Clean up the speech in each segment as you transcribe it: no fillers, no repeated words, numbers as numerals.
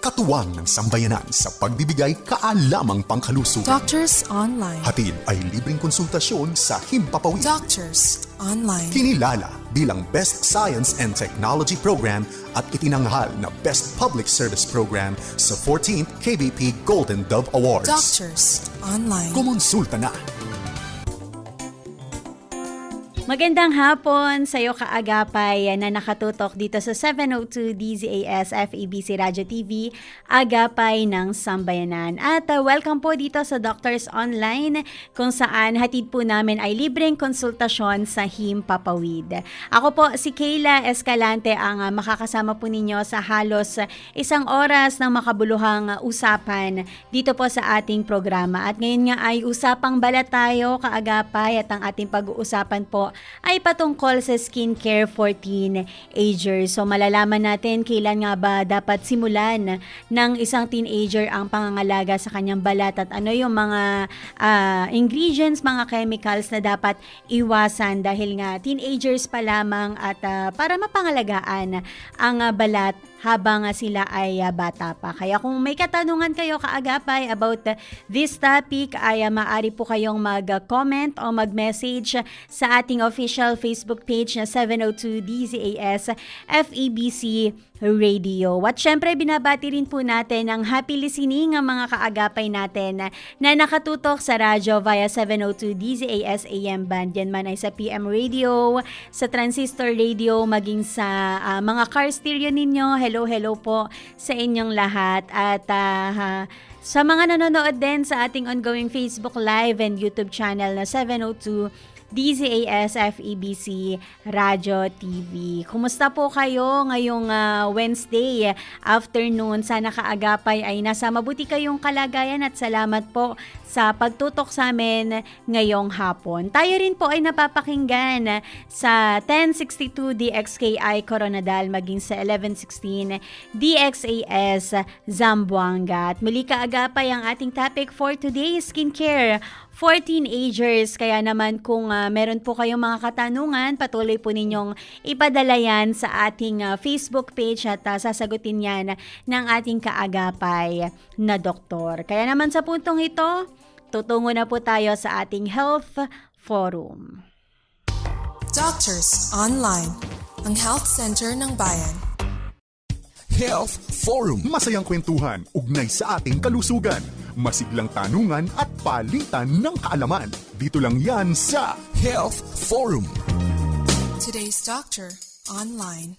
Katuwang ng sambayanan sa pagbibigay kaalamang pangkalusugan. Doctors Online. Hatid ay libreng konsultasyon sa Himpapawid. Doctors Online. Kinilala bilang Best Science and Technology Program at itinanghal na Best Public Service Program sa 14th KBP Golden Dove Awards. Doctors Online. Kumonsulta na. Magandang hapon sa iyo kaagapay na nakatutok dito sa 702 DZAS FEBC Radio TV, Agapay ng Sambayanan. At welcome po dito sa Doctors Online kung saan hatid po namin ay libreng konsultasyon sa Himpapawid. Ako po si Kayla Escalante ang makakasama po ninyo sa halos isang oras ng makabuluhang usapan dito po sa ating programa. At ngayon nga ay usapang balat tayo kaagapay at ang ating pag-uusapan po ay patungkol sa skincare for teenagers. So malalaman natin kailan nga ba dapat simulan ng isang teenager ang pangangalaga sa kanyang balat at ano yung mga ingredients, mga chemicals na dapat iwasan dahil nga teenagers pa lamang at para mapangalagaan ang balat habang sila ay bata pa. Kaya kung may katanungan kayo kaagapay about this topic ay maaari po kayong mag-comment o mag-message sa ating official Facebook page na 702 DZAS FEBC Radio. At syempre, binabati rin po natin ang happy listening ng mga kaagapay natin na nakatutok sa radyo via 702 DZAS AM band. Yan man ay sa PM Radio, sa transistor radio, maging sa mga car stereo ninyo. Hello po sa inyong lahat. At sa mga nanonood din sa ating ongoing Facebook Live and YouTube channel na 702 DZAS FEBC Radio TV. Kumusta po kayo ngayong Wednesday afternoon? Sana kaagapay ay nasa mabuti kayong kalagayan at salamat po sa pagtutok sa amin ngayong hapon. Tayo rin po ay napapakinggan sa 1062 DXKI Coronadal maging sa 1116 DXAS Zamboanga. At muli kaagapay ang ating topic for today, skincare for teenagers. Kaya naman kung meron po kayong mga katanungan, patuloy po ninyong ipadala yan sa ating Facebook page at sasagutin yan ng ating kaagapay na doktor. Kaya naman sa puntong ito, tutungo na po tayo sa ating Health Forum. Doctors Online, ang health center ng bayan. Health Forum. Masayang kwentuhan, ugnay sa ating kalusugan. Masiglang tanungan at palitan ng kaalaman. Dito lang yan sa Health Forum. Today's Doctor Online.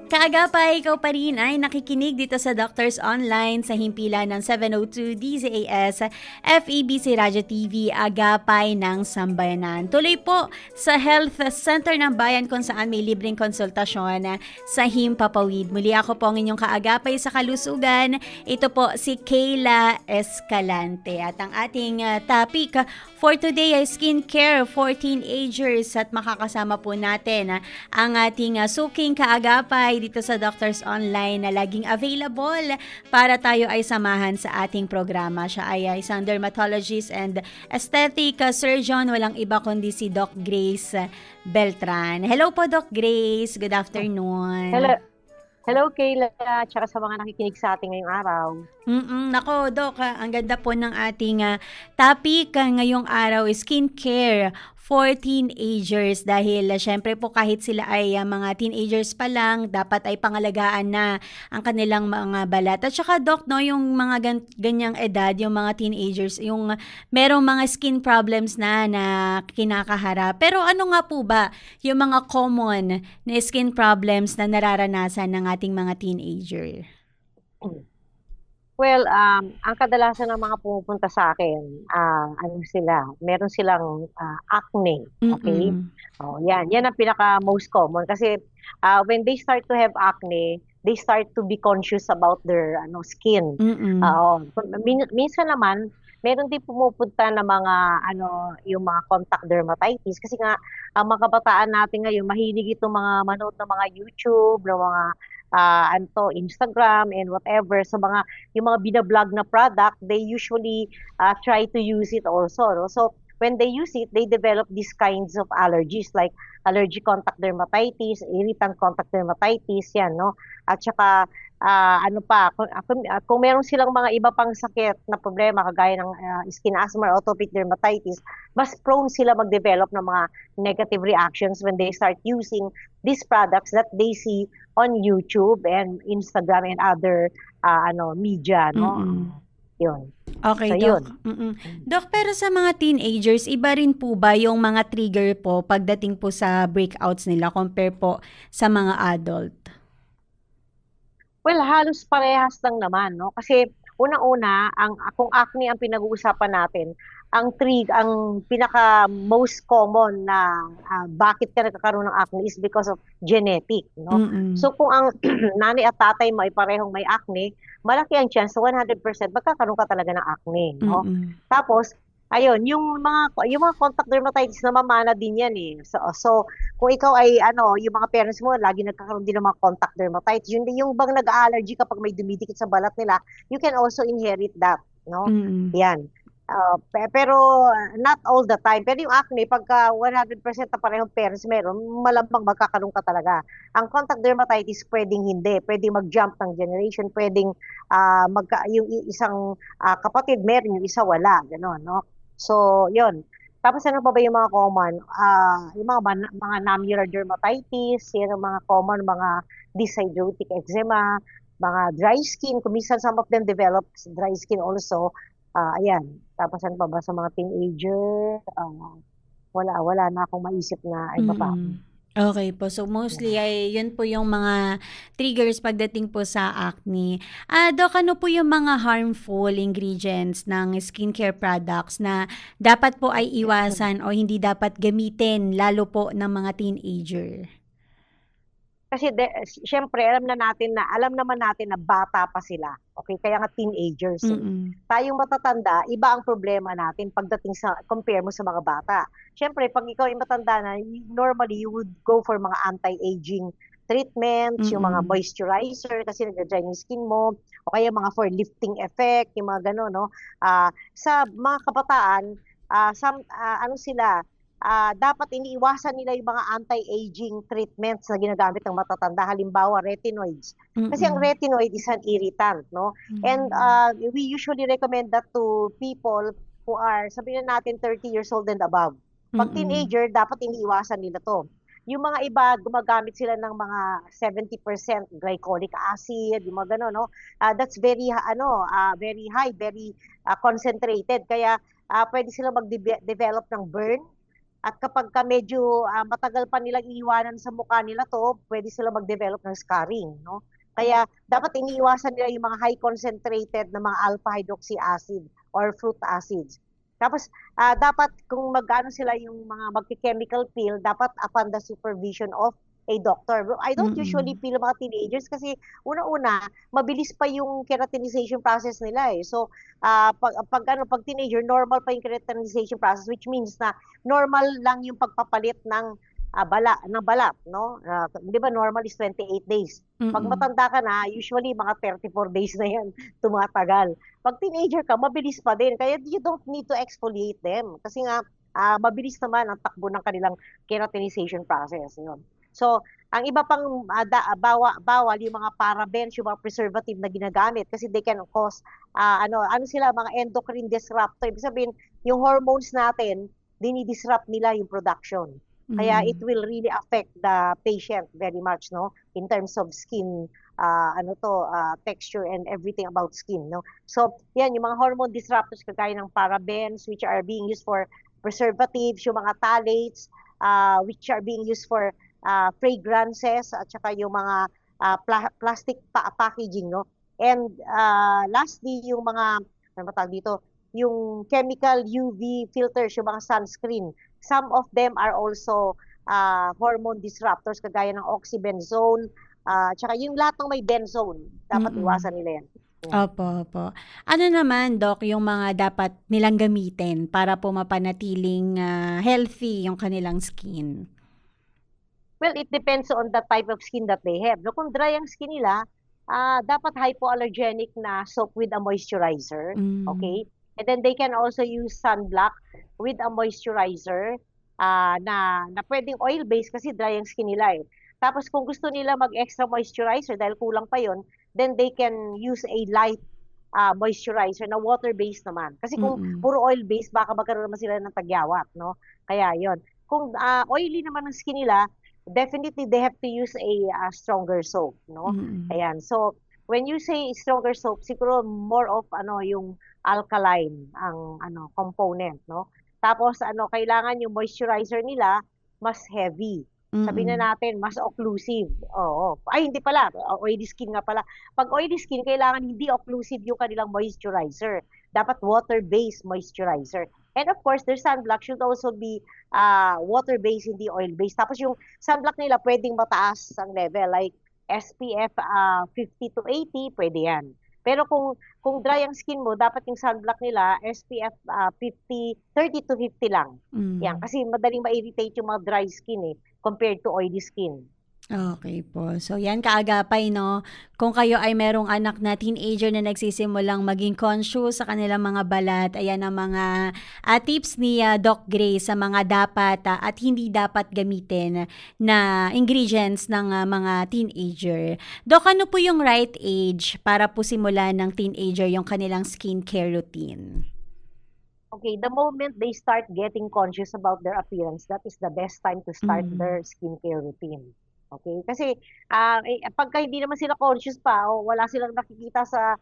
Kaagapay, ikaw pa rin ay nakikinig dito sa Doctors Online sa himpilan ng 702 DZAS FEBC Radio TV, Agapay ng Sambayanan. Tuloy po sa Health Center ng Bayan kung saan may libreng konsultasyon sa Himpapawid. Muli ako po ang inyong kaagapay sa kalusugan. Ito po si Kayla Escalante. At ang ating topic for today ay skincare for teenagers at makakasama po natin ang ating suking kaagapay dito sa Doctors Online na laging available para tayo ay samahan sa ating programa. Siya ay isang dermatologist and aesthetic surgeon. Walang iba kundi si Doc Grace Beltran. Hello po, Doc Grace. Good afternoon. Hello Kayla, tsaka sa mga nakikinig sa ating ngayong araw. Nako, Doc, ang ganda po ng ating topic ngayong araw is skincare for teenagers dahil syempre po kahit sila ay mga teenagers pa lang, dapat ay pangalagaan na ang kanilang mga balat. At saka Doc, no, yung mga ganyang edad, yung mga teenagers, yung merong mga skin problems na kinakaharap. Pero ano nga po ba yung mga common na skin problems na nararanasan ng ating mga teenager? Well, ang kadalasan ng mga pumupunta sa akin, meron silang acne, okay? Oh, yan ang pinaka most common kasi when they start to have acne, they start to be conscious about their skin. Minsan naman meron din pumupunta na mga yung mga contact dermatitis kasi nga ang mga kabataan natin ngayon mahilig itong mga manood ng mga YouTube, ng mga Instagram and whatever. So yung mga binablog na product, they usually try to use it also. No? So when they use it, they develop these kinds of allergies like allergic contact dermatitis, irritant contact dermatitis, yan, no? At saka ano pa, kung meron silang mga iba pang sakit na problema kagaya ng skin asthma or atopic dermatitis, mas prone sila mag-develop ng mga negative reactions when they start using these products that they see on YouTube and Instagram and other media, no? Yun. Okay, So, Doc. yun. Doc, pero sa mga teenagers, iba rin po ba yung mga trigger po pagdating po sa breakouts nila compare po sa mga adult? Well, halos parehas lang naman, no? Kasi unang-una, kung acne ang pinag-uusapan natin, ang pinaka most common na bakit ka nagkakaroon ng acne is because of genetic, no? So kung ang nanay at tatay mo ay parehong may acne, malaki ang chance na 100% magkakaroon ka talaga ng acne, no? Tapos ayun, yung mga contact dermatitis na mamana din yan eh. So kung ikaw ay yung mga parents mo lagi nagkakaroon din ng mga contact dermatitis, yun din yung bang nag-allergy kapag may dumidikit sa balat nila, you can also inherit that, no? Yan. Pero not all the time. Pero yung acne, pagka 100% na parehong parents meron, malambang magkakaroon ka talaga. Ang contact dermatitis, pwedeng hindi. Pwedeng mag-jump ng generation. Pwedeng yung isang kapatid meron, yung isa wala. Ganon, no? So, yun. Tapos ano pa ba yung mga common? Yung mga nomular dermatitis, yung mga common, mga dyshidrotic eczema, mga dry skin. Kuminsan some of them develop dry skin also. Ayan. Tapos ano pa ba sa mga teenager? Wala na akong maisip na iba pa. Okay po. So mostly ay yun po yung mga triggers pagdating po sa acne. Doc, ano po yung mga harmful ingredients ng skincare products na dapat po ay iwasan o hindi dapat gamitin lalo po ng mga teenager? Kasi syempre alam naman natin na bata pa sila. Okay, kaya nga teenagers. Tayong matatanda, iba ang problema natin pagdating sa compare mo sa mga bata. Syempre, pag ikaw ay matanda na, normally you would go for mga anti-aging treatments, yung mga moisturizer kasi nag-dry yung skin mo, o kaya mga for lifting effect, yung mga gano'n, no? Sa mga kabataan, dapat iniiwasan nila yung mga anti-aging treatments na ginagamit ng matatanda. Halimbawa, retinoids. Kasi ang retinoid is an irritant, no? And we usually recommend that to people who are, sabihin natin, 30 years old and above. Pag teenager, dapat iniiwasan nila to. Yung mga iba, gumagamit sila ng mga 70% glycolic acid, yung mga gano'n, no? That's very high, very concentrated. Kaya pwede sila mag-develop ng burn. At kapag medyo matagal pa nilang iiwanan sa mukha nila to, pwede sila mag-develop ng scarring, no? Kaya dapat iniiwasan nila yung mga high concentrated na mga alpha hydroxy acid or fruit acids. Tapos dapat kung magano sila yung mga magki-chemical peel, dapat upon the supervision of a doctor. I don't usually peel mga teenagers kasi una-una, mabilis pa yung keratinization process nila eh. So, pag teenager, normal pa yung keratinization process, which means na normal lang yung pagpapalit ng balat, no? Di ba normal is 28 days. Pag matanda ka na, usually mga 34 days na yan tumatagal. Pag teenager ka, mabilis pa din. Kaya you don't need to exfoliate them. Kasi nga, mabilis naman ang takbo ng kanilang keratinization process. Yun. So, ang iba pang bawal yung mga parabens, yung mga preservative na ginagamit kasi they can cause mga endocrine disruptor. Ibig sabihin, yung hormones natin, dinidisrupt nila yung production. Kaya it will really affect the patient very much, no? In terms of skin, texture and everything about skin, no? So, yan, yung mga hormone disruptors kagaya ng parabens, which are being used for preservatives, yung mga phthalates, which are being used for fragrances, at saka yung mga plastic packaging, no? And lastly, yung mga, ano ba tawag dito? Yung chemical UV filters, yung mga sunscreen. Some of them are also hormone disruptors kagaya ng oxybenzone, tsaka yung lahat ng may benzone, dapat iwasan nila yan. Opo. Ano naman, Doc, yung mga dapat nilang gamitin para po mapanatiling healthy yung kanilang skin? Well, it depends on the type of skin that they have. No, kung dry ang skin nila, dapat hypoallergenic na soap with a moisturizer. Okay? And then they can also use sunblock with a moisturizer na pwedeng oil-based kasi dry ang skin nila eh. Tapos kung gusto nila mag-extra moisturizer dahil kulang pa yon, then they can use a light moisturizer na water-based naman. Kasi kung Mm. puro oil-based, baka magkaroon naman sila ng tagyawat, no? Kaya yon. Kung oily naman ang skin nila, definitely they have to use a stronger soap, no? Mm. Ayan. So, when you say stronger soap, siguro more of yung alkaline ang component, no? Tapos kailangan yung moisturizer nila mas heavy. Sabihin na natin, mas occlusive. Oo. Ay, hindi pala. Oily skin nga pala. Pag oily skin, kailangan hindi occlusive yung kanilang moisturizer. Dapat water-based moisturizer. And of course, their sunblock should also be water-based, hindi oil-based. Tapos yung sunblock nila, pwedeng mataas ang level. Like SPF 50 to 80, pwede yan. Pero kung dry ang skin mo, dapat yung sunblock nila SPF 30 to 50 lang. Yan, kasi madaling ma-irritate yung mga dry skin compared to oily skin. Okay po. So yan, kaagapay, no? Kung kayo ay merong anak na teenager na nagsisimulang maging conscious sa kanilang mga balat, ayan ang mga tips ni Doc Grace sa mga dapat at hindi dapat gamitin na ingredients ng mga teenager. Doc, ano po yung right age para po simulan ng teenager yung kanilang skincare routine? Okay, the moment they start getting conscious about their appearance, that is the best time to start their skincare routine. Okay? Kasi pagka hindi naman sila conscious pa o wala silang nakikita sa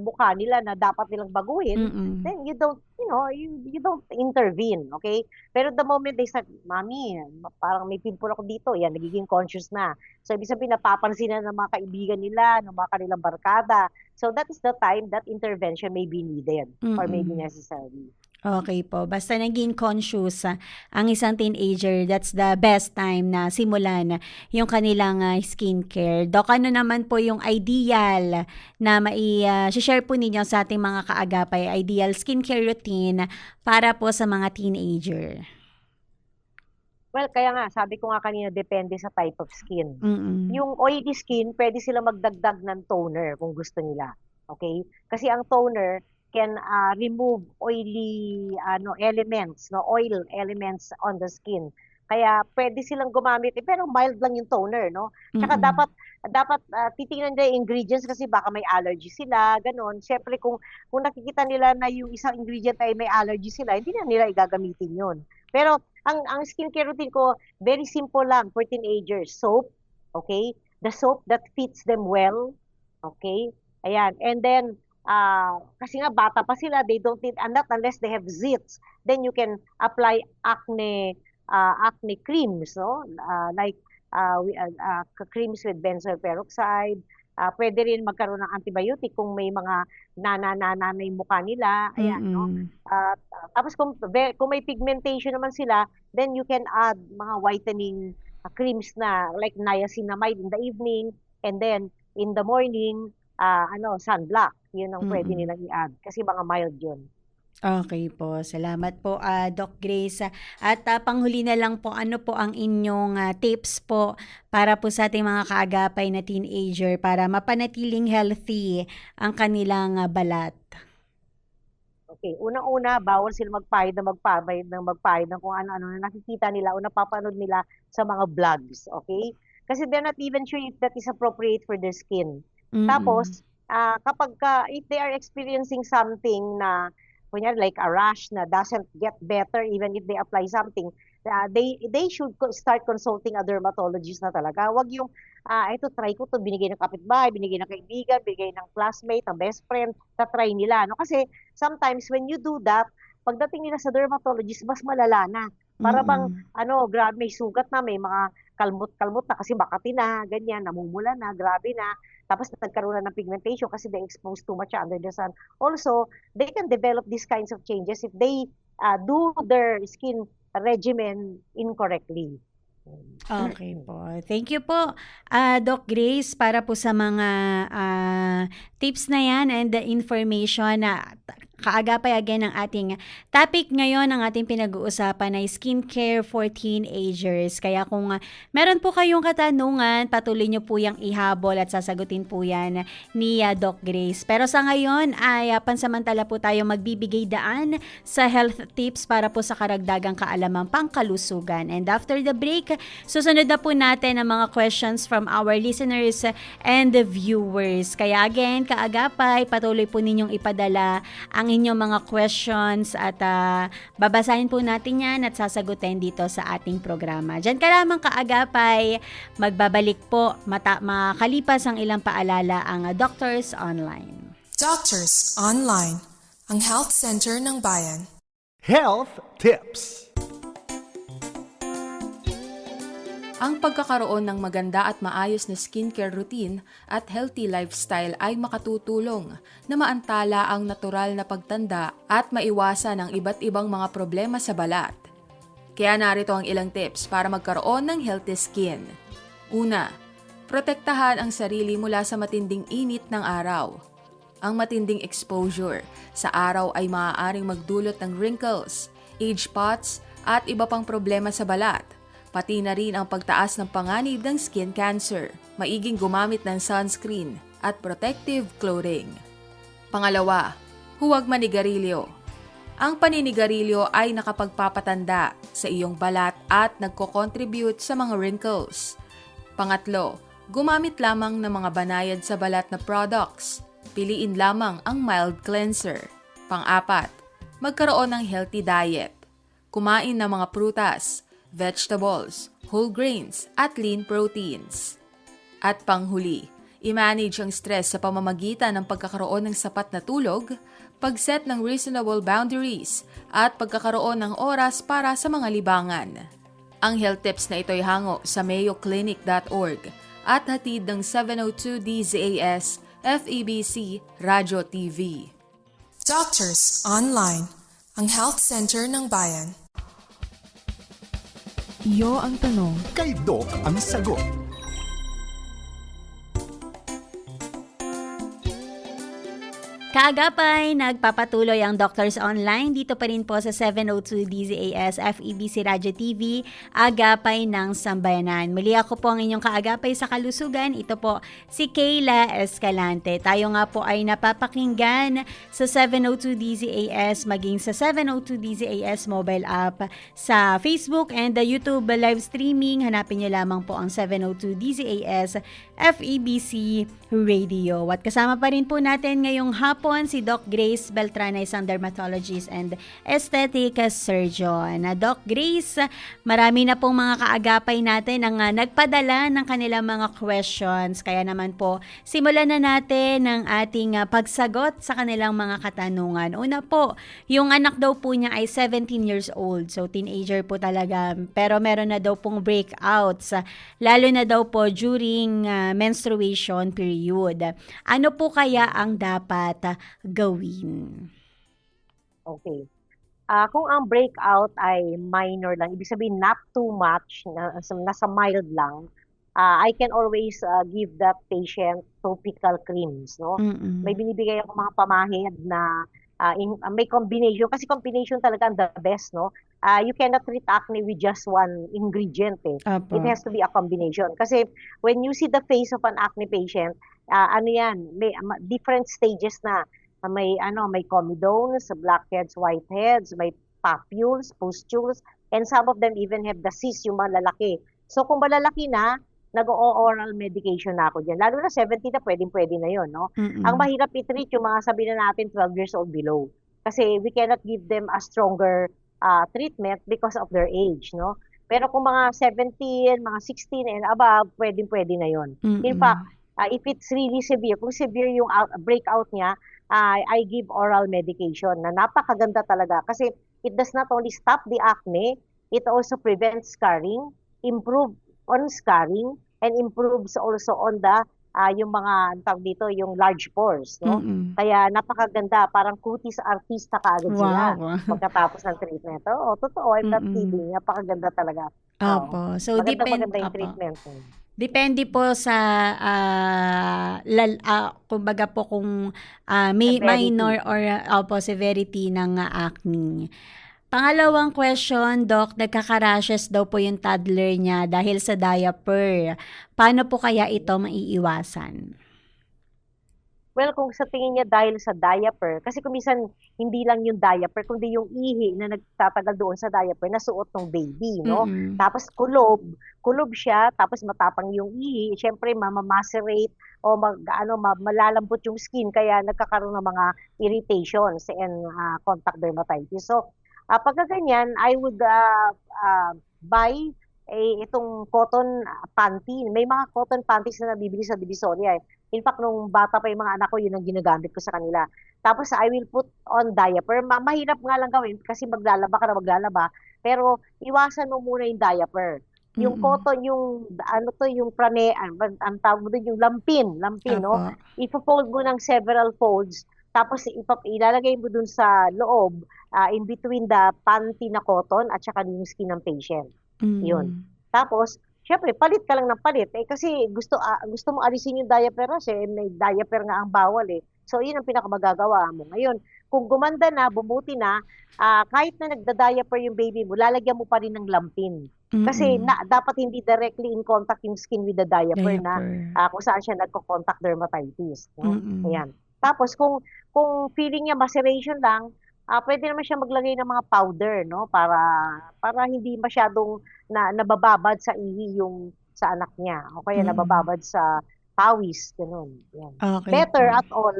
mukha nila na dapat nilang baguhin, then you don't, you don't intervene, okay? Pero the moment they start, Mami, parang may pimple ako dito, yan, nagiging conscious na. So, ibig sabihin, napapansin na ng mga kaibigan nila, ng mga kanilang barkada. So, that is the time that intervention may be needed or may be necessary. Okay po. Basta naging conscious ang isang teenager, that's the best time na simulan yung kanilang skincare. Doc, ano naman po yung ideal na share po ninyo sa ating mga kaagapay, ideal skincare routine para po sa mga teenager? Well, kaya nga, sabi ko nga kanina, depende sa type of skin. Mm-mm. Yung oily skin, pwede sila magdagdag ng toner kung gusto nila. Okay? Kasi ang toner can remove oily elements, oil elements on the skin. Kaya pwede silang gumamit, pero mild lang yung toner, no? Tsaka dapat titingnan nila yung ingredients kasi baka may allergy sila, ganon. Siyempre kung nakikita nila na yung isang ingredient ay may allergy sila, hindi na nila igagamitin yun. Pero ang skincare routine ko, very simple lang for teenagers. Soap, okay? The soap that fits them well, okay? Ayan. And then, kasi nga bata pa sila, they don't need, and not unless they have zits, then you can apply acne creams, no? Like creams with benzoyl peroxide. Pwede rin magkaroon ng antibiotic kung may mga nana yung mukha nila. Ayan, no? Tapos kung may pigmentation naman sila, then you can add mga whitening creams na like niacinamide in the evening, and then in the morning, sunblock. Yun ang pwede nilang i-add kasi mga mild yun. Okay po. Salamat po, Doc Grace. At panghuli na lang po, ano po ang inyong tips po para po sa ating mga kaagapay na teenager para mapanatiling healthy ang kanilang balat? Okay, unang-una, bawal sila magpahid ng kung ano-ano na nakikita nila o napapanood nila sa mga vlogs, okay? Kasi they're not even sure if that is appropriate for their skin. Tapos, if they are experiencing something na, kunyari like a rash na doesn't get better even if they apply something, they should start consulting a dermatologist na talaga. Wag yung, ito try ko to, binigay ng kapitbahay, binigay ng kaibigan, binigay ng classmate, ng best friend, try nila. No? Kasi sometimes when you do that, pagdating nila sa dermatologist, mas malala na. Para bang, grabe, may sugat na, may mga kalmot na kasi makati na, ganyan, namumula na, grabe na. Tapos nagkaroon na ng pigmentation kasi they exposed too much under the sun. Also, they can develop these kinds of changes if they do their skin regimen incorrectly. Okay po. Thank you po, Doc Grace, para po sa mga tips na yan and the information na kaagapay again ang ating topic ngayon. Ang ating pinag-uusapan ay skincare for teenagers. Kaya kung meron po kayong katanungan, patuloy nyo po yung ihabol at sasagutin po yan ni Doc Grace. Pero sa ngayon ay pansamantala po tayo magbibigay daan sa health tips para po sa karagdagang kaalamang pangkalusugan. And after the break, susunod na po natin ang mga questions from our listeners and the viewers. Kaya again, kaagapay, patuloy po ninyong ipadala ang inyong mga questions at babasahin po natin yan at sasagutin dito sa ating programa. Diyan ka lamang kaagapay, magbabalik po makalipas ang ilang paalala ang Doctors Online. Doctors Online, ang health center ng bayan. Health Tips. Ang pagkakaroon ng maganda at maayos na skincare routine at healthy lifestyle ay makatutulong na maantala ang natural na pagtanda at maiwasan ang iba't ibang mga problema sa balat. Kaya narito ang ilang tips para magkaroon ng healthy skin. Una, protektahan ang sarili mula sa matinding init ng araw. Ang matinding exposure sa araw ay maaaring magdulot ng wrinkles, age spots at iba pang problema sa balat. Pati na rin ang pagtaas ng panganib ng skin cancer. Maiging gumamit ng sunscreen at protective clothing. Pangalawa, huwag manigarilyo. Ang paninigarilyo ay nakapagpapatanda sa iyong balat at nagko-contribute sa mga wrinkles. Pangatlo, gumamit lamang ng mga banayad sa balat na products. Piliin lamang ang mild cleanser. Pang-apat, magkaroon ng healthy diet. Kumain ng mga prutas, vegetables, whole grains, at lean proteins. At panghuli, i-manage ang stress sa pamamagitan ng pagkakaroon ng sapat na tulog, pag-set ng reasonable boundaries, at pagkakaroon ng oras para sa mga libangan. Ang health tips na ito'y hango sa mayoclinic.org at hatid ng 702 DZAS FEBC Radio TV. Doctors Online, ang health center ng bayan. Iyo ang tanong. Kay Doc ang sagot. Kaagapay, nagpapatuloy ang Doctors Online dito pa rin po sa 702 DZAS FEBC Radio TV, Agapay ng Sambayanan. Muli ako po ang inyong kaagapay sa kalusugan. Ito po si Kayla Escalante. Tayo nga po ay napapakinggan sa 702 DZAS maging sa 702 DZAS mobile app, sa Facebook and the YouTube live streaming. Hanapin niyo lamang po ang 702 DZAS FEBC Radio. At kasama pa rin po natin ngayong hapon si Doc Grace Beltrana, isang dermatologist and aesthetic surgeon. Doc Grace, marami na pong mga kaagapay natin ang nagpadala ng kanilang mga questions. Kaya naman po, simulan na natin ang ating pagsagot sa kanilang mga katanungan. Una po, yung anak daw po niya ay 17 years old. So, teenager po talaga. Pero meron na daw pong breakouts, lalo na daw po during menstruation period. Ano po kaya ang dapat gawin? Okay. Kung ang breakout ay minor lang, ibig sabihin not too much, nasa mild lang, I can always give that patient topical creams, no? May binibigay ako mga pamahid na may combination, kasi combination talaga ang the best, no? You cannot treat acne with just one ingredient, eh. Apo. It has to be a combination. Kasi when you see the face of an acne patient, ano yan, may different stages na. May comedones, blackheads, whiteheads, may papules, pustules, and some of them even have the cysts, yung malalaki. So kung malalaki na, nag-oral medication na ako dyan. Lalo na 70 na, pwedeng-pwede na yun, no? Ang mahirap i-treat yung mga sabihin na natin 12 years old below. Kasi we cannot give them a stronger treatment because of their age, no? Pero kung mga 17, mga 16 and above, pwedeng-pwede na yun. In fact, if it's really severe, kung severe yung breakout niya, I give oral medication na napakaganda talaga kasi it does not only stop the acne, it also prevents scarring, improve on scarring, and improves also on the yung mga tawag dito, yung large pores, no? Kaya napakaganda, parang cutis artista kaagad sila pagkatapos ng treatment. Oo, totoo, I'm not kidding, napakaganda talaga. Opo. So, maganda yung treatment. Depende po sa kumbaga po kung Severity. minor or severity ng acne. Pangalawang question, Doc, nagkaka-rashes daw po yung toddler niya dahil sa diaper. Paano po kaya ito maiiwasan? Well, kung sa tingin niya dahil sa diaper, kasi kung minsan hindi lang yung diaper, kundi yung ihi na nagtatagal doon sa diaper na suot ng baby, no? Mm-mm. Tapos kulob siya, tapos matapang yung ihi, syempre mamamacerate o malalambot yung skin, kaya nagkakaroon ng mga irritations and contact dermatitis. So, pagka ganyan, I would buy itong cotton panty. May mga cotton panties na nabibili sa Divisoria. In fact, nung bata pa yung mga anak ko, yun ang ginagamit ko sa kanila. Tapos I will put on diaper. Mahirap nga lang gawin kasi maglalaba ka na maglalaba. Pero iwasan mo muna yung diaper. Yung cotton, yung yung ang tawag mo doon, yung lampin, no? Opo. Ipo-fold mo ng several folds. Tapos ilalagay mo dun sa loob, in between the panty na cotton at saka yung skin ng patient. Yun. Tapos, syempre, palit ka lang ng palit. Kasi gusto mo alisin yung diaper kasi may diaper nga ang bawal eh. So, yun ang pinakamagagawa mo. Ngayon, kung gumanda na, bumuti na, kahit na nagda-diaper yung baby mo, lalagyan mo pa rin ng lampin. Kasi dapat hindi directly in contact yung skin with the diaper na kung saan siya nagko-contact dermatitis. No? Ayan. Tapos, kung feeling niya maceration lang, pwede naman siya maglagay ng mga powder, no? Para hindi masyadong nabababad sa ihi yung sa anak niya. O kaya nabababad sa pawis, ganun. Yan. Okay Better po. at all,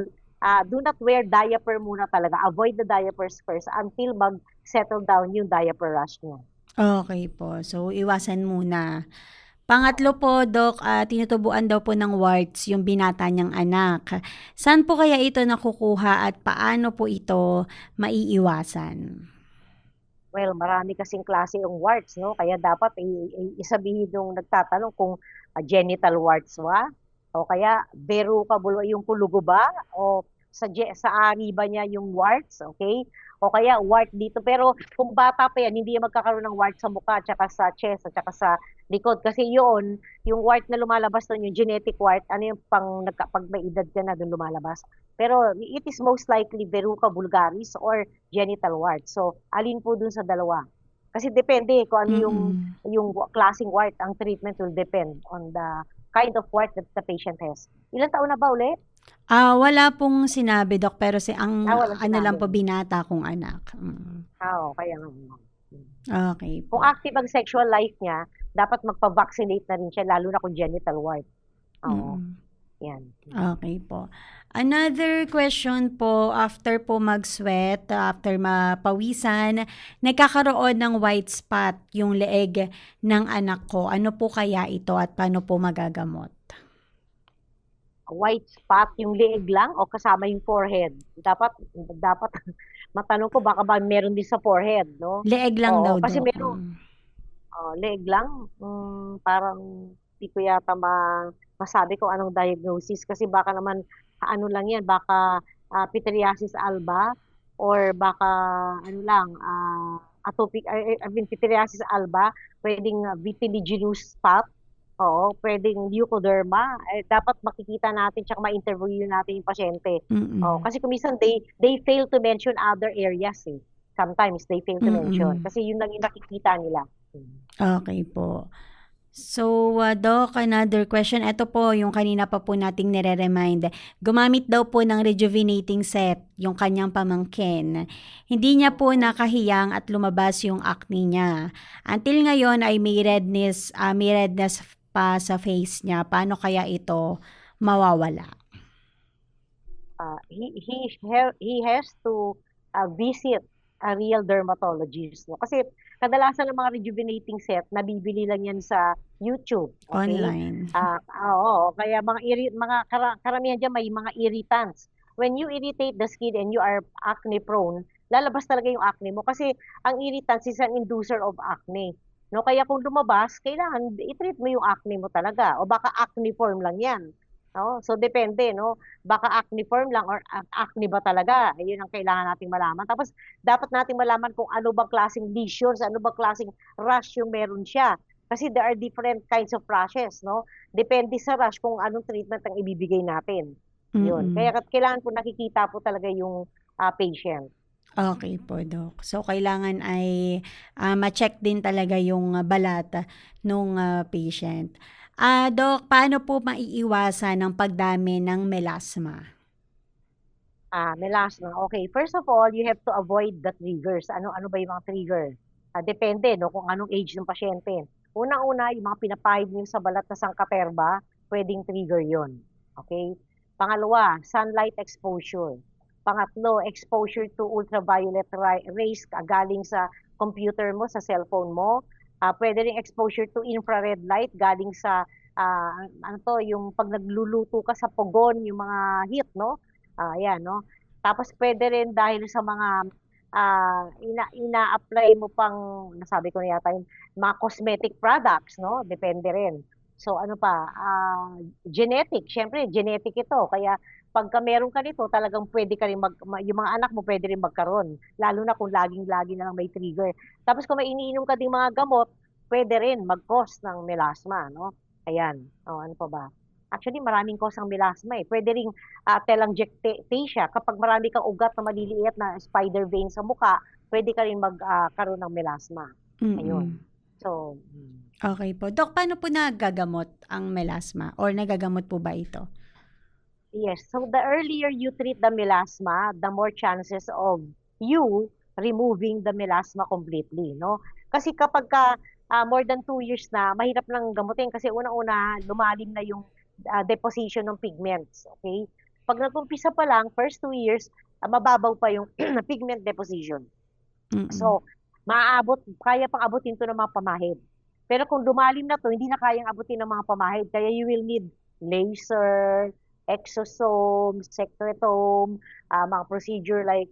do not wear diaper muna talaga. Avoid the diapers first until mag-settle down yung diaper rash niya. Okay po. So, iwasan muna. Pangatlo po, Doc, tinutubuan daw po ng warts yung binata niyang anak. Saan po kaya ito nakukuha at paano po ito maiiwasan? Well, marami kasing klase yung warts, no? Kaya dapat isabihin nung nagtatanong kung genital warts ba? O kaya verruca bulba, yung kulugo ba? O sa ari ba niya yung warts, okay? O kaya wart dito. Pero kung bata pa yan, hindi yan magkakaroon ng wart sa mukha, tsaka sa chest, at tsaka sa likod. Kasi yun, yung wart na lumalabas doon, yung genetic wart, ano yung pag may edad ka na doon lumalabas. Pero it is most likely verruca vulgaris or genital wart. So, alin po dun sa dalawa? Kasi depende kung ano yung klaseng wart. Ang treatment will depend on the kind of wart that the patient has. Ilang taon na ba ulit? Wala pong sinabi, Doc, pero Walang ano lang sinabi. po, binata kong anak. Kaya nga. Okay po. Kung active ang sexual life niya, dapat magpa-vaccinate na rin siya, lalo na kung genital wart. Oo, yan. Okay po. Another question po, after po mag-sweat, after mapawisan, nagkakaroon ng white spot yung leeg ng anak ko. Ano po kaya ito at paano po magagamot? White spot yung leeg lang o kasama yung forehead? Dapat matanong ko, baka ba meron din sa forehead, no? Leeg lang Oo, daw, kasi Doc. meron. Leeg lang, parang di ko yata masabi kung anong diagnosis kasi baka naman ano lang yan, baka pityriasis alba or baka ano lang, atopic, pityriasis alba, pwedeng vitelliginous spot, oo, pwedeng leukoderma. Dapat makikita natin tsaka ma-interview natin yung pasyente. Kasi kung minsan they fail to mention other areas eh. Sometimes they fail to mention kasi yun lang yung nakikita nila. Okay po. So, Doc, another question. Ito po, yung kanina pa po nating nire-remind. Gumamit daw po ng rejuvenating set yung kanyang pamangkin. Hindi niya po nakahiyang at lumabas yung acne niya. Until ngayon ay may redness pa sa face niya. Paano kaya ito mawawala? He has to visit a real dermatologist. No? Kasi kadalasan ng mga rejuvenating set, nabibili lang yan sa YouTube. Okay? Online. Oo, kaya karamihan dyan may mga irritants. When you irritate the skin and you are acne prone, lalabas talaga yung acne mo kasi ang irritants is an inducer of acne. No, kaya kung lumabas, kailangan i-treat mo yung acne mo talaga o baka acneiform lang 'yan. No? So depende, no? Baka acneiform lang or acne ba talaga? Ayun ang kailangan nating malaman. Tapos dapat nating malaman kung ano bang klaseng lesions, ano bang klaseng rash yung meron siya. Kasi there are different kinds of rashes, no? Depende sa rash kung anong treatment ang ibibigay natin. Yun. Mm. Kaya kailangan po nakikita po talaga yung patient. Okay po, Doc. So, kailangan ay ma-check din talaga yung balat nung patient. Doc, paano po maiiwasan ang pagdami ng melasma? Melasma. Okay, first of all, you have to avoid the triggers. Ano ba yung mga trigger? Depende, no, kung anong age ng pasyente. Unang-una, yung mga pinapahid niyo sa balat na sangkaterba, pwedeng trigger yon. Okay? Pangalawa, sunlight exposure. Pangatlo, exposure to ultraviolet rays galing sa computer mo, sa cellphone mo. Pwede rin exposure to infrared light galing sa yung pag nagluluto ka sa pogon, yung mga heat, no? Yan, no? Tapos pwede rin dahil sa mga ina-apply mo pang, nasabi ko na yata yung mga cosmetic products, no? Depende rin. So ano pa, genetic, syempre genetic ito. Kaya pagka meron ka nito, talagang pwede ka rin yung mga anak mo pwede rin magkaroon. Lalo na kung laging-lagi na lang may trigger. Tapos kung may iniinom ka ding mga gamot, pwede rin mag-cause ng melasma, no? Ayan. Ano pa ba? Actually, maraming cause ang melasma eh. Pwede ring telangiectasia. Kapag marami kang ugat na maliliit na spider vein sa muka, pwede ka rin magkaroon ng melasma. Ayun. So, Okay po. Doc, paano po nagagamot ang melasma? Or nagagamot po ba ito? yes. So, the earlier you treat the melasma, the more chances of you removing the melasma completely, no? Kasi kapag more than 2 years na, mahirap nang gamutin kasi una-una, lumalim na yung deposition ng pigments, okay? Pag nag-umpisa pa lang, first 2 years, mababaw pa yung pigment deposition. So, kaya pang abutin to ng mga pamahid. Pero kung lumalim na to, hindi na kayang abutin ng mga pamahid. Kaya you will need laser, exosome, secretome, mga procedure like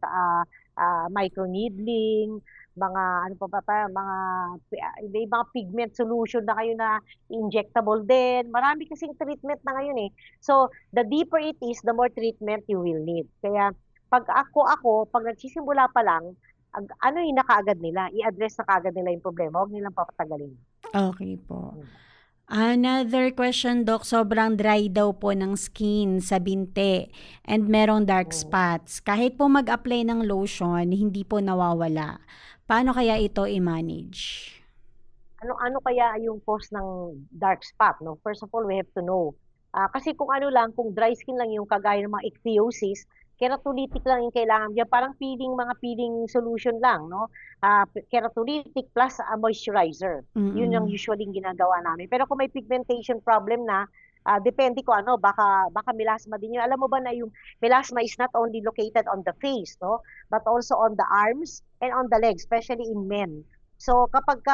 microneedling, mga ano pa mga pigment solution na kayo na injectable din. Marami kasing treatment na ngayon eh. So, the deeper it is, the more treatment you will need. Kaya pag pag nagsisimula pa lang, ano yung nakaagad nila? I-address na kaagad nila yung problema. Huwag nilang papatagalin. Okay po. Another question, Doc. Sobrang dry daw po ng skin sa binti and merong dark spots. Kahit po mag-apply ng lotion, hindi po nawawala. Paano kaya ito i-manage? Ano kaya yung cause ng dark spot, no? First of all, we have to know. Kasi kung kung dry skin lang yung kagaya ng mga ichthyosis, keratolytic lang yung kailangan niya. Parang mga peeling solution lang, no? Keratolytic plus moisturizer. Yun ang usually ginagawa namin. Pero kung may pigmentation problem na, depende ko baka melasma din yun. Alam mo ba na yung melasma is not only located on the face, no? But also on the arms and on the legs, especially in men. So kapag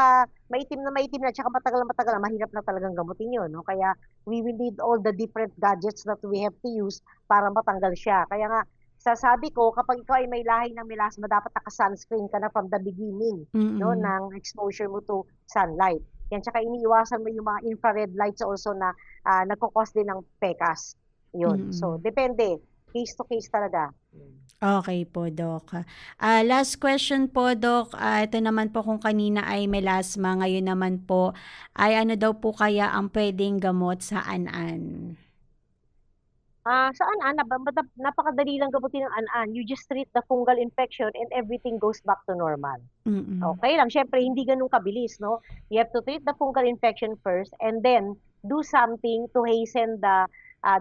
maitim na tsaka matagal na, mahirap na talagang gamutin yun, no? Kaya we will need all the different gadgets that we have to use para matanggal siya. Kaya nga, sasabi ko, kapag ikaw ay may lahi ng melasma, dapat naka-sunscreen ka na from the beginning, no, ng exposure mo to sunlight. Yan, tsaka iniiwasan mo yung mga infrared lights also na nagkukos din ng pekas. Yun. So, depende. Case to case talaga. Okay po, Doc. Last question po, Doc. Ito naman po kung kanina ay melasma, ngayon naman po ay ano daw po kaya ang pwedeng gamot sa an-an? Sa an-an, napakadali lang gamutin ng an-an. You just treat the fungal infection and everything goes back to normal. Okay lang. Syempre, hindi ganun kabilis, no? You have to treat the fungal infection first and then do something to hasten the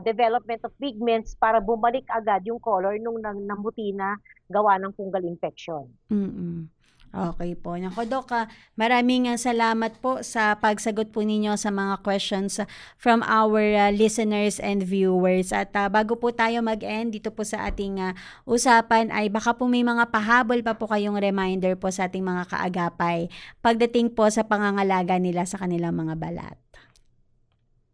development of pigments para bumalik agad yung color nung namuti na gawa ng fungal infection. Okay po. Naku, Doc, maraming salamat po sa pagsagot po ninyo sa mga questions from our listeners and viewers. At bago po tayo mag-end dito po sa ating usapan ay baka po may mga pahabol pa po kayong reminder po sa ating mga kaagapay pagdating po sa pangangalaga nila sa kanilang mga balat.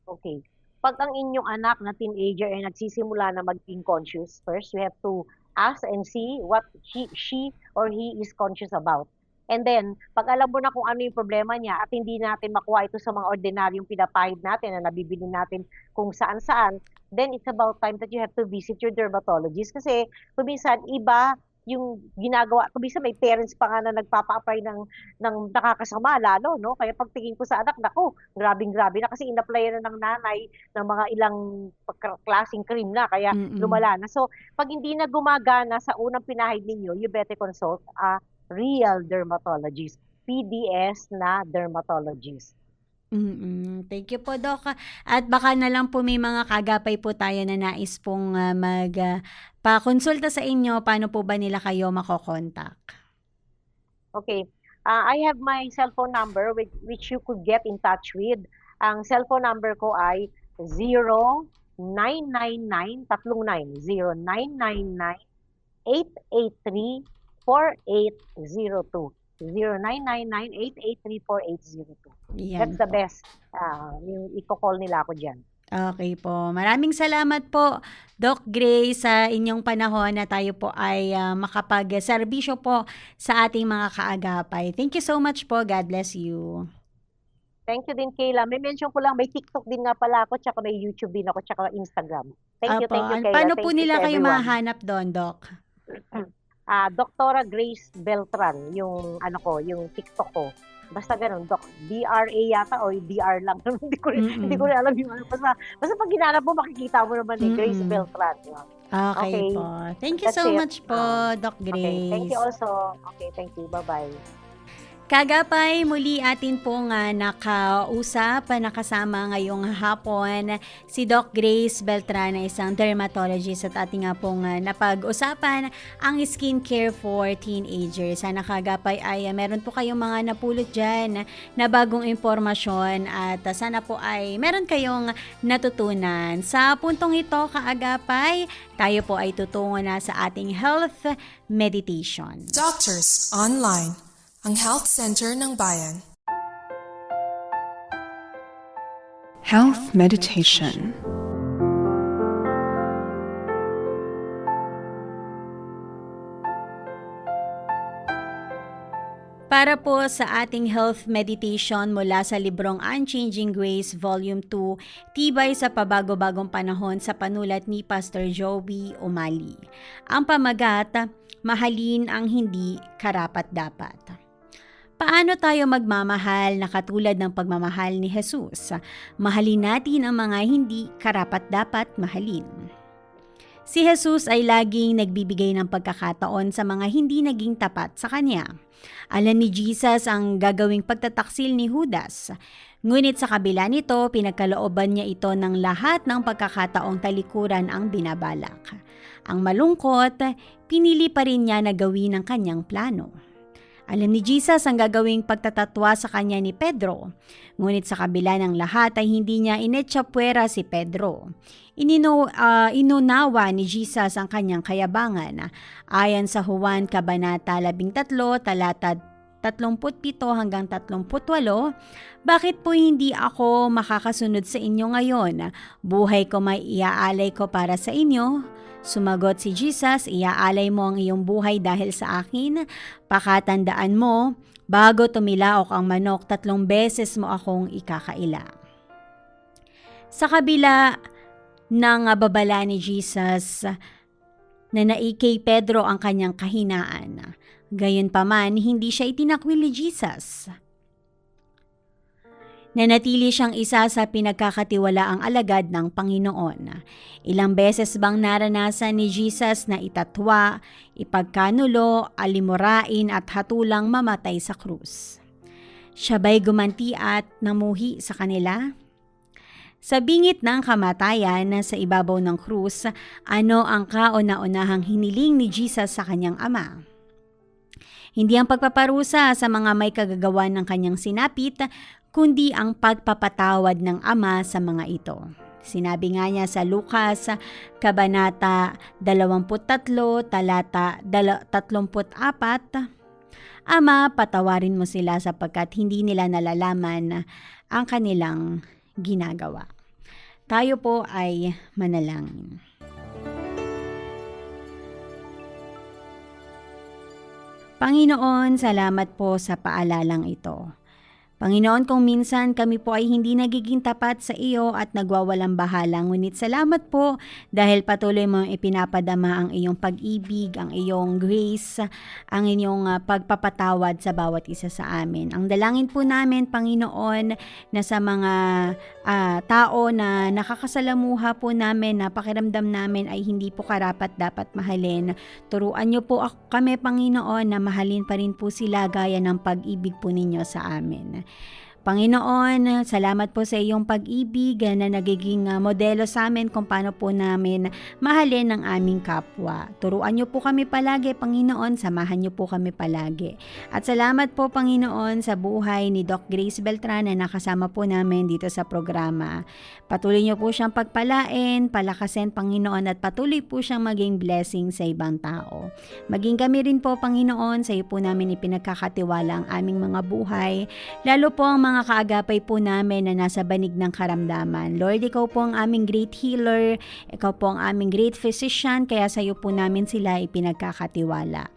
Okay. Pag ang inyong anak na teenager ay nagsisimula na maging conscious, first you have to ask and see what she or he is conscious about. And then, pag alam mo na kung ano yung problema niya at hindi natin makuha ito sa mga ordinaryong pinapahid natin na nabibili natin kung saan-saan, then it's about time that you have to visit your dermatologist kasi kung minsan iba yung ginagawa ko, minsan may parents pa nga na nagpapa-apply ng nakakasama lalo, no? Kaya pagtingin ko sa anak, nako, grabing-grabe na kasi in-apply na ng nanay ng mga ilang klaseng cream na, kaya Mm. lumala na. So, pag hindi na gumagana sa unang pinahid ninyo, you better consult a real dermatologist, PDS na dermatologist. Thank you po, Doc. At baka na lang po may mga kagapay po tayo na nais pong pa-konsulta sa inyo. Paano po ba nila kayo makokontak? Okay. I have my cellphone number which you could get in touch with. Ang cellphone number ko ay 0999 883-4802. 0999-883-4802. Yan That's the po. best. Yung i-call nila ako dyan. Okay po. Maraming salamat po, Doc Gray, sa inyong panahon na tayo po ay makapag-serbisyo po sa ating mga kaagapay. Thank you so much po. God bless you. Thank you din, Kayla. May mention ko lang, may TikTok din nga pala ako, tsaka may YouTube din ako, tsaka Instagram. Thank you, Apo. Kayla. Paano po Thank you nila to kayo everyone. mahanap doon, Doc? Doktora Grace Beltran, yung yung TikTok ko. Basta ganun, DRA yata o DR lang. Hindi ko rin alam yung ano. Basta pag ginanap mo, makikita mo naman Grace Beltran. Yun. Okay po. Thank you That's so it. much po, Doc Grace. Okay, thank you also. Okay, thank you. Bye-bye. Kagapay, muli atin pong nakasama ngayong hapon si Doc Grace Beltran, isang dermatologist, at ating nga pong napag-usapan ang skincare for teenagers. Sana Kagapay ay meron po kayong mga napulot dyan na bagong impormasyon at sana po ay meron kayong natutunan. Sa puntong ito, Kaagapay, tayo po ay tutungo na sa ating health meditation. Doctors Online, ang Health Center ng Bayan. Health Meditation. Para po sa ating health meditation mula sa librong Unchanging Grace Volume 2, Tibay sa Pabago-bagong Panahon sa panulat ni Pastor Joey Umali. Ang pamagat, mahalin ang hindi karapat-dapat. Paano tayo magmamahal na katulad ng pagmamahal ni Jesus? Mahalin natin ang mga hindi karapat-dapat mahalin. Si Jesus ay laging nagbibigay ng pagkakataon sa mga hindi naging tapat sa Kanya. Alam ni Jesus ang gagawing pagtataksil ni Judas. Ngunit sa kabila nito, pinagkalooban niya ito ng lahat ng pagkakataong talikuran ang binabalak. Ang malungkot, pinili pa rin niya na gawin ang kanyang plano. Alam ni Jesus ang gagawing pagtatatwa sa kanya ni Pedro. Ngunit sa kabila ng lahat ay hindi niya inetsapuera si Pedro. Inunawa ni Jesus ang kanyang kayabangan. Ayon sa Juan Kabanata 13, talata 37 hanggang 38, bakit po hindi ako makakasunod sa inyo ngayon? Buhay ko may iaalay ko para sa inyo. Sumagot si Jesus, iaalay mo ang iyong buhay dahil sa akin. Pakatandaan mo, bago tumilaok ang manok, 3 beses mo akong ikakaila. Sa kabila ng babala ni Jesus na naikay Pedro ang kanyang kahinaan, gayunpaman hindi siya itinakwil ni Jesus. Nanatili siyang isa sa pinagkakatiwalaang alagad ng Panginoon. Ilang beses bang naranasan ni Jesus na itatwa, ipagkanulo, alimurain at hatulang mamatay sa krus? Siya ba'y gumanti at namuhi sa kanila? Sa bingit ng kamatayan sa ibabaw ng krus, ano ang kauna-unahang hiniling ni Jesus sa kanyang ama? Hindi ang pagpaparusa sa mga may kagagawan ng kanyang sinapit, kundi ang pagpapatawad ng ama sa mga ito. Sinabi nga niya sa Lucas, Kabanata 23, talata 34, Ama, patawarin mo sila sapagkat hindi nila nalalaman ang kanilang ginagawa. Tayo po ay manalangin. Panginoon, salamat po sa paalalang ito. Panginoon, kung minsan kami po ay hindi nagiging tapat sa iyo at nagwawalang bahala, ngunit salamat po dahil patuloy mo ipinapadama ang iyong pag-ibig, ang iyong grace, ang inyong pagpapatawad sa bawat isa sa amin. Ang dalangin po namin, Panginoon, na sa mga tao na nakakasalamuha po namin, na pakiramdam namin ay hindi po karapat dapat mahalin, turuan niyo po kami, Panginoon, na mahalin pa rin po sila gaya ng pag-ibig po ninyo sa amin. Panginoon, salamat po sa iyong pag-ibig na nagiging modelo sa amin kung paano po namin mahalin ang aming kapwa. Turuan niyo po kami palagi, Panginoon, samahan niyo po kami palagi. At salamat po, Panginoon, sa buhay ni Doc Grace Beltran na nakasama po namin dito sa programa. Patuloy niyo po siyang pagpalain, palakasin, Panginoon, at patuloy po siyang maging blessing sa ibang tao. Maging kami rin po, Panginoon, sa iyo po namin ipinagkakatiwala ang aming mga buhay, lalo po ang mga kaagapay po namin na nasa banig ng karamdaman. Lord, ikaw po ang aming great healer, ikaw po ang aming great physician, kaya sa iyo po namin sila ipinagkakatiwala.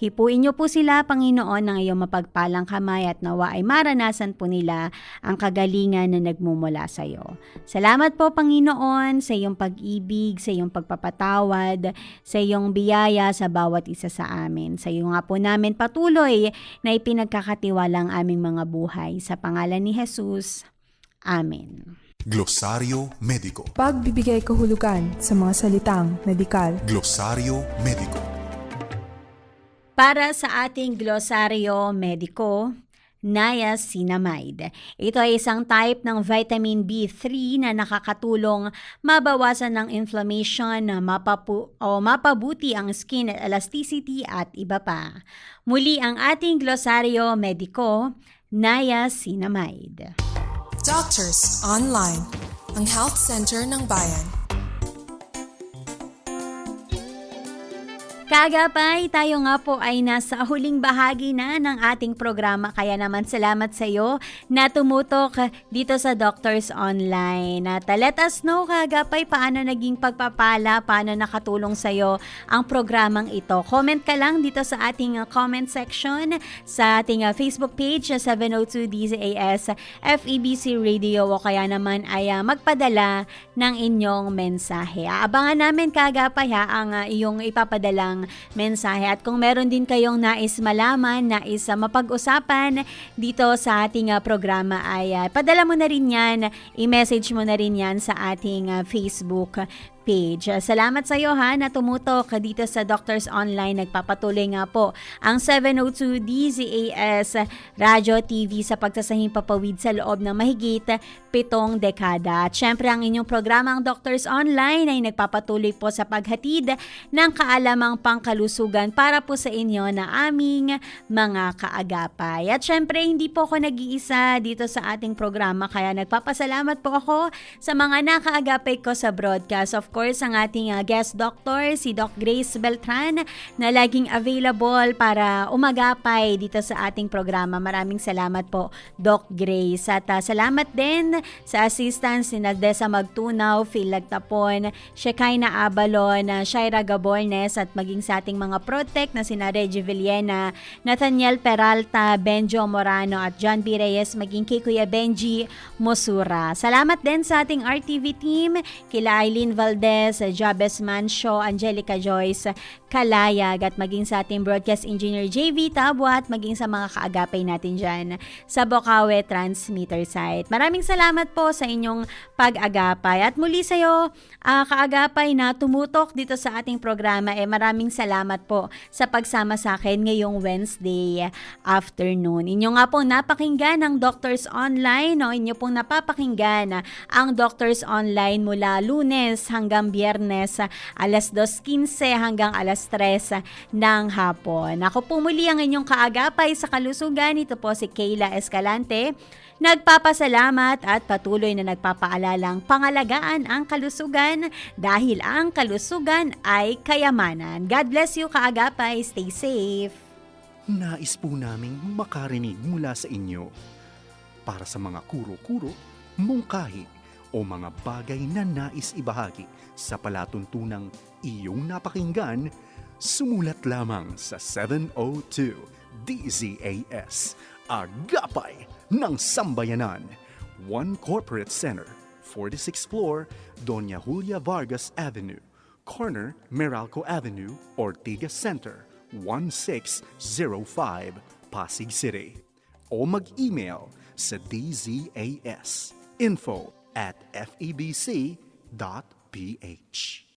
Hipuin niyo po sila, Panginoon, ng iyong mapagpalang kamay at nawa ay maranasan po nila ang kagalingan na nagmumula sa iyo. Salamat po, Panginoon, sa iyong pag-ibig, sa iyong pagpapatawad, sa iyong biyaya sa bawat isa sa amin. Sa iyo nga po namin patuloy na ipinagkakatiwala ang aming mga buhay. Sa pangalan ni Jesus. Amen. Glosaryo Mediko. Pagbibigay kahulugan sa mga salitang medikal. Glosaryo Mediko. Para sa ating glosaryo mediko, niacinamide. Ito ay isang type ng vitamin B3 na nakakatulong mabawasan ng inflammation, mapabuti ang skin elasticity at iba pa. Muli ang ating glosaryo mediko, niacinamide. Doctors Online, ang health center ng bayan. Kaagapay, tayo nga po ay nasa huling bahagi na ng ating programa, kaya naman salamat sa iyo na tumutok dito sa Doctors Online. At let us know, Kaagapay, paano naging pagpapala, paano nakatulong sa iyo ang programang ito. Comment ka lang dito sa ating comment section sa ating Facebook page 702 DZAS FEBC Radio, o kaya naman ay magpadala ng inyong mensahe. Abangan namin, Kaagapay, ang iyong ipapadalang mensahe. At kung meron din kayong nais malaman, nais mapag-usapan dito sa ating programa, ay padala mo na rin yan, i-message mo na rin yan sa ating Facebook page. Salamat sa iyo na tumutok dito sa Doctors Online. Nagpapatuloy nga po ang 702 DZAS Radio TV sa pagsasahing papawid sa loob ng mahigit 7 dekada. At syempre ang inyong programang Doctors Online ay nagpapatuloy po sa paghatid ng kaalamang pangkalusugan para po sa inyo na aming mga kaagapay. At syempre hindi po ako nag-iisa dito sa ating programa, kaya nagpapasalamat po ako sa mga nakaagapay ko sa broadcast. Of course, ang ating guest doctor, si Doc Grace Beltran, na laging available para umagapay dito sa ating programa. Maraming salamat po, Doc Grace. At salamat din sa assistance ni Naldesa Magtunaw, Phil Lagtapon, Shekinah Abalon, Shaira Gabornes, at maging sa ating mga protect na sina Reggie Villena, Nathaniel Peralta, Benjo Morano, at John B. Reyes, maging kay Kuya Benji Mosura. Salamat din sa ating RTV team, kila Eileen Valdez, Jabez Mancio, Angelica Joyce Kalayag, at maging sa ating broadcast engineer JV Tabwa, at maging sa mga kaagapay natin dyan sa Bocaue Transmitter Site. Maraming salamat po sa inyong pag-agapay. At muli sa iyo, kaagapay na tumutok dito sa ating programa, maraming salamat po sa pagsama sa akin ngayong Wednesday afternoon. Inyo nga pong napakinggan ang Doctors Online, inyo pong napapakinggan ang Doctors Online mula Lunes hanggang Biyernes, alas 2:15 hanggang alas 3 ng hapon. Ako po muli ang inyong kaagapay sa kalusugan. Ito po si Kayla Escalante. Nagpapasalamat at patuloy na nagpapaalalang pangalagaan ang kalusugan dahil ang kalusugan ay kayamanan. God bless you, kaagapay. Stay safe. Nais po naming makarinig mula sa inyo para sa mga kuro-kuro, mungkahi o mga bagay na nais ibahagi sa palatuntunang iyong napakinggan. Sumulat lamang sa 702 DZAS. Agapay ng Sambayanan. One Corporate Center, 46th floor, Doña Julia Vargas Avenue, corner Meralco Avenue, Ortigas Center, 1605, Pasig City. O mag-email sa dzas info@febc.ph.